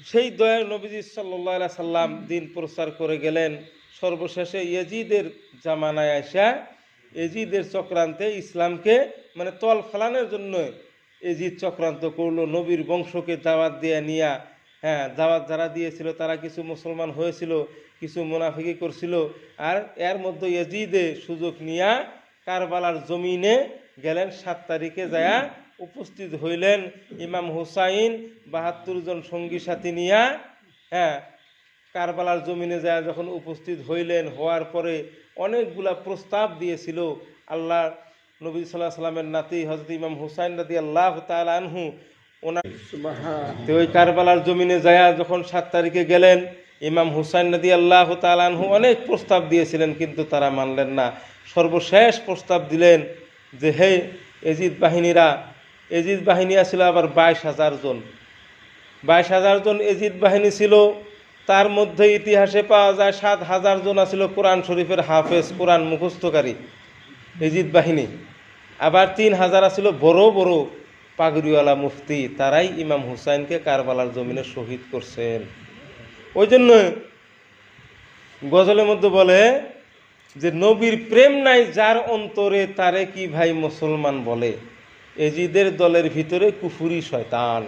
সেই দয়ার নবীজি সাল্লাল্লাহু আলাইহি সাল্লাম দিন প্রচার করে গেলেন। সর্বশেষে ইয়েজিদের জামানায় আসা এজিদের চক্রান্তে ইসলামকে মানে তল ফালানোর জন্য এজিদ চক্রান্ত করলো, নবীর বংশকে দাওয়াত দিয়ে নিয়া। হ্যাঁ, দাওয়াত যারা দিয়েছিল তারা কিছু মুসলমান হয়েছিল, কিছু মুনাফিকি করছিল। আর এর মধ্যে এজিদে সুযোগ নিয়া কারবালার জমিনে গেলেন। 7 তারিখে যায়া উপস্থিত হইলেন ইমাম হুসাইন 72 জন সঙ্গী সাথী নিয়া। হ্যাঁ, কারবালার জমিনে যায় যখন উপস্থিত হইলেন, হওয়ার পরে অনেকগুলা প্রস্তাব দিয়েছিল। আল্লাহ নবী সাল্লাল্লাহু আলাইহি সাল্লামের নাতি হযরত ইমাম হুসাইন রাদিয়াল্লাহু তাআলা আনহু ওনার ওই কারবালার জমিনে যায় যখন 7 তারিখে গেলেন, ইমাম হুসাইন রাদিয়াল্লাহু তাআলা আনহু অনেক প্রস্তাব দিয়েছিলেন, কিন্তু তারা মানলেন না। সর্বশেষ প্রস্তাব দিলেন যে হে এজিদ বাহিনীরা, এজিদ বাহিনী ছিল আবার 22,000 জন, 22,000 জন এজিদ বাহিনী ছিল। তার মধ্যে ইতিহাসে পাওয়া যায় 7,000 জন ছিল কোরআন শরীফের হাফেজ, কোরআন মুখস্থকারী এজিদ বাহিনী। আবার 3,000 ছিল বড় বড় পাগড়িওয়ালা মুফতি। তারাই ইমাম হুসাইনকে কারবালার জমিনে শহীদ করছেন। ওই জন্য গজলের মধ্যে বলে যে নবীর প্রেম নাই যার অন্তরে, তারে কি ভাই মুসলমান বলে। এজিদের দলের ভিতরে কুফুরি শয়তান।